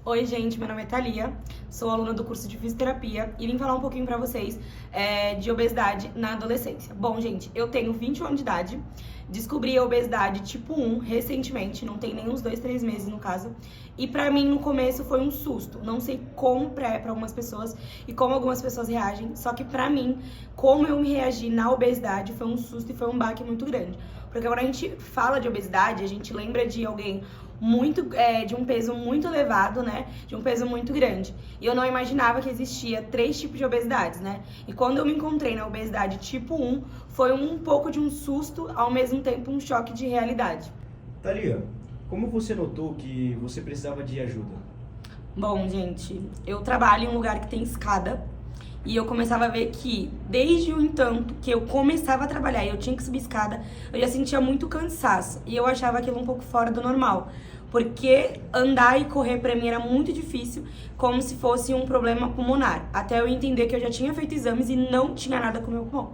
Oi, gente, meu nome é Thalia, sou aluna do curso de fisioterapia e vim falar um pouquinho pra vocês de obesidade na adolescência. Bom, gente, eu tenho 21 anos de idade, descobri a obesidade tipo 1 recentemente, não tem nem uns 2, 3 meses no caso, e pra mim no começo foi um susto. Não sei como pra algumas pessoas e como algumas pessoas reagem, só que pra mim, como eu me reagi na obesidade foi um susto e foi um baque muito grande. Porque quando a gente fala de obesidade, a gente lembra de alguém de um peso muito elevado, né? De um peso muito grande. E eu não imaginava que existia 3 tipos de obesidades, né? E quando eu me encontrei na obesidade tipo 1, foi um pouco de um susto, ao mesmo tempo um choque de realidade. Thalia, como você notou que você precisava de ajuda? Bom, gente, eu trabalho em um lugar que tem escada. E eu começava a ver que, desde o entanto que eu começava a trabalhar e eu tinha que subir escada, eu já sentia muito cansaço. E eu achava aquilo um pouco fora do normal. Porque andar e correr pra mim era muito difícil, como se fosse um problema pulmonar. Até eu entender que eu já tinha feito exames e não tinha nada com o meu pulmão.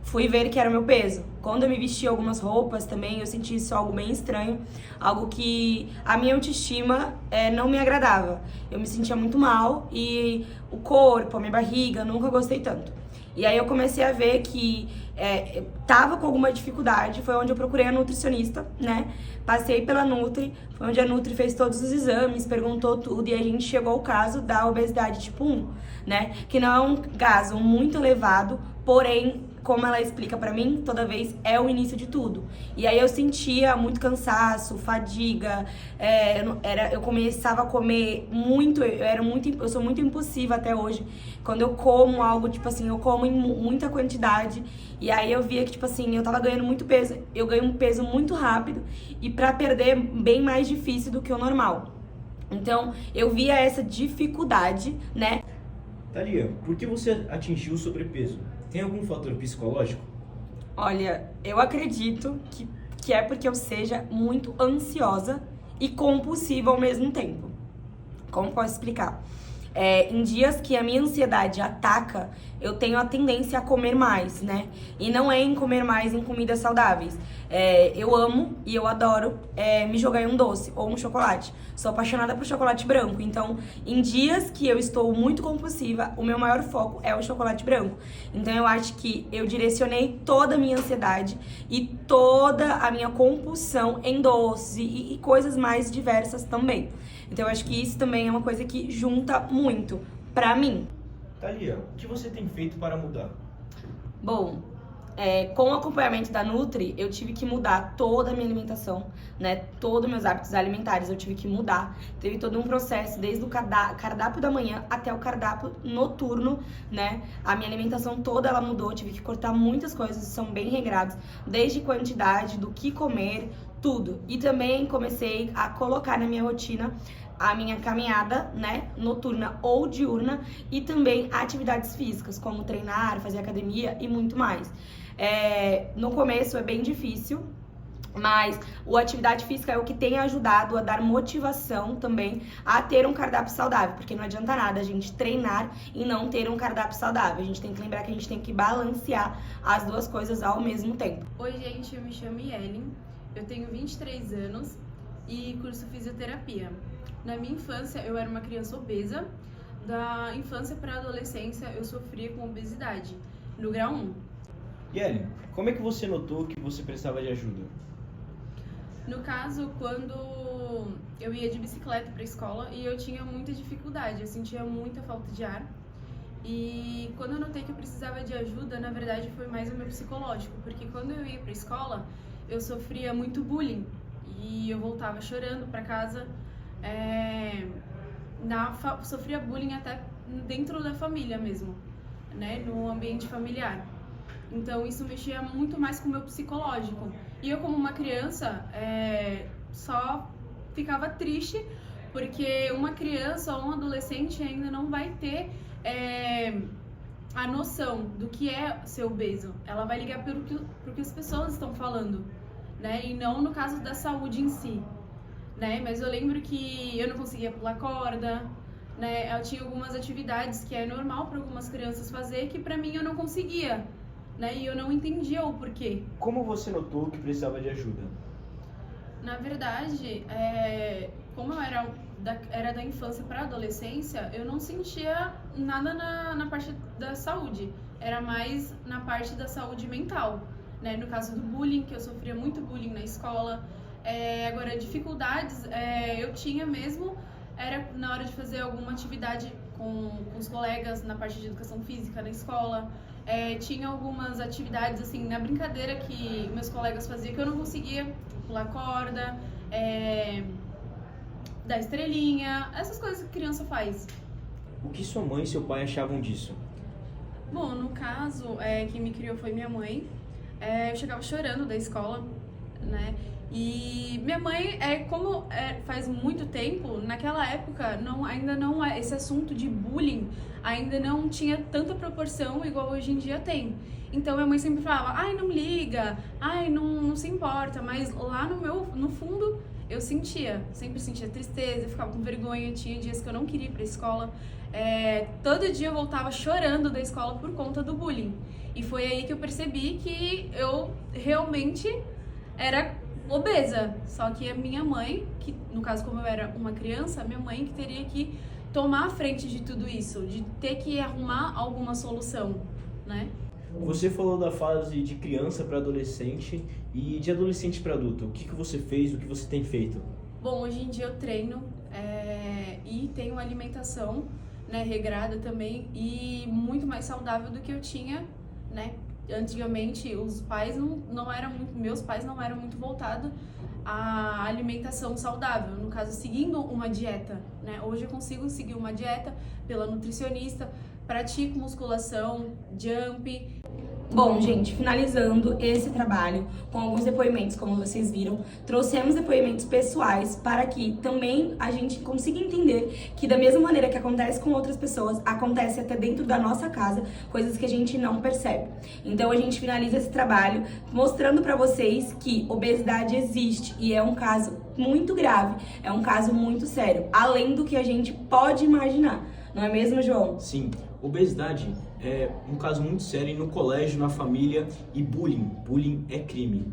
Fui ver que era o meu peso. Quando eu me vesti algumas roupas também, eu senti isso algo bem estranho. Algo que a minha autoestima não me agradava. Eu me sentia muito mal e o corpo, a minha barriga, eu nunca gostei tanto. E aí eu comecei a ver que tava com alguma dificuldade, foi onde eu procurei a nutricionista, né? Passei pela Nutri, foi onde a Nutri fez todos os exames, perguntou tudo e a gente chegou ao caso da obesidade tipo 1, né? Que não é um caso muito elevado, porém, como ela explica pra mim, toda vez é o início de tudo. E aí eu sentia muito cansaço, fadiga, eu começava a comer muito, eu sou muito impulsiva até hoje. Quando eu como algo, tipo assim, eu como em muita quantidade. E aí eu via que, tipo assim, eu tava ganhando muito peso. Eu ganho um peso muito rápido e pra perder bem mais difícil do que o normal. Então, eu via essa dificuldade, né? Thalia, por que você atingiu o sobrepeso? Tem algum fator psicológico? Olha, eu acredito que é porque eu seja muito ansiosa e compulsiva ao mesmo tempo. Como posso explicar? Em dias que a minha ansiedade ataca, eu tenho a tendência a comer mais, né? E não é em comer mais em comidas saudáveis. Eu amo e eu adoro me jogar em um doce ou um chocolate. Sou apaixonada por chocolate branco. Então, em dias que eu estou muito compulsiva, o meu maior foco é o chocolate branco. Então, eu acho que eu direcionei toda a minha ansiedade e toda a minha compulsão em doces e coisas mais diversas também. Então, eu acho que isso também é uma coisa que junta muito pra mim. Thalia, o que você tem feito para mudar? Bom, com o acompanhamento da Nutri, eu tive que mudar toda a minha alimentação, né? Todos os meus hábitos alimentares eu tive que mudar. Teve todo um processo, desde o cardápio da manhã até o cardápio noturno, né? A minha alimentação toda ela mudou, eu tive que cortar muitas coisas, são bem regrados, desde quantidade, do que comer, tudo. E também comecei a colocar na minha rotina a minha caminhada, né, noturna ou diurna e também atividades físicas, como treinar, fazer academia e muito mais. No começo é bem difícil, mas a atividade física é o que tem ajudado a dar motivação também a ter um cardápio saudável, porque não adianta nada a gente treinar e não ter um cardápio saudável. A gente tem que lembrar que a gente tem que balancear as duas coisas ao mesmo tempo. Oi, gente, eu me chamo Yellen, eu tenho 23 anos e curso fisioterapia. Na minha infância, eu era uma criança obesa. Da infância para a adolescência, eu sofria com obesidade, no grau 1. Yellen, como é que você notou que você precisava de ajuda? No caso, quando eu ia de bicicleta para a escola e eu tinha muita dificuldade, eu sentia muita falta de ar. E quando eu notei que eu precisava de ajuda, na verdade foi mais o meu psicológico, porque quando eu ia para a escola, eu sofria muito bullying e eu voltava chorando para casa. Sofria bullying até dentro da família mesmo, né, no ambiente familiar. Então isso mexia muito mais com o meu psicológico. E eu, como uma criança, só ficava triste, porque uma criança ou um adolescente ainda não vai ter a noção do que é ser obeso. Ela vai ligar pro que as pessoas estão falando, né, e não no caso da saúde em si. Né? Mas eu lembro que eu não conseguia pular corda, né? Eu tinha algumas atividades que é normal para algumas crianças fazer que para mim eu não conseguia, né? E eu não entendia o porquê. Como você notou que precisava de ajuda? Na verdade, como eu era era da infância para adolescência, eu não sentia nada na parte da saúde. Era mais na parte da saúde mental, né? No caso do bullying, que eu sofria muito bullying na escola. Agora, dificuldades eu tinha mesmo, era na hora de fazer alguma atividade com os colegas na parte de educação física na escola. Tinha algumas atividades, assim, na brincadeira que meus colegas faziam que eu não conseguia, pular corda, dar estrelinha, essas coisas que criança faz. O que sua mãe e seu pai achavam disso? Bom, no caso, quem me criou foi minha mãe. Eu chegava chorando da escola, né? E minha mãe, como faz muito tempo, naquela época, ainda não esse assunto de bullying ainda não tinha tanta proporção igual hoje em dia tem. Então minha mãe sempre falava, ai, não liga, ai, não se importa, mas lá no fundo eu sempre sentia tristeza, eu ficava com vergonha, tinha dias que eu não queria ir pra escola. Todo dia eu voltava chorando da escola por conta do bullying. E foi aí que eu percebi que eu realmente era obesa. Só que a minha mãe, que no caso como eu era uma criança, minha mãe que teria que tomar a frente de tudo isso, de ter que arrumar alguma solução, né? Você falou da fase de criança para adolescente e de adolescente para adulto. O que você fez, o que você tem feito? Bom, hoje em dia eu treino e tenho uma alimentação, né, regrada também e muito mais saudável do que eu tinha, né? Antigamente meus pais não eram muito voltados à alimentação saudável, no caso seguindo uma dieta, né? Hoje eu consigo seguir uma dieta pela nutricionista, pratico musculação, jump. Bom, gente, finalizando esse trabalho com alguns depoimentos, como vocês viram, trouxemos depoimentos pessoais para que também a gente consiga entender que da mesma maneira que acontece com outras pessoas, acontece até dentro da nossa casa, coisas que a gente não percebe. Então a gente finaliza esse trabalho mostrando para vocês que obesidade existe e é um caso muito grave, é um caso muito sério, além do que a gente pode imaginar. Não é mesmo, João? Sim, obesidade é um caso muito sério no colégio, na família, e bullying. Bullying é crime.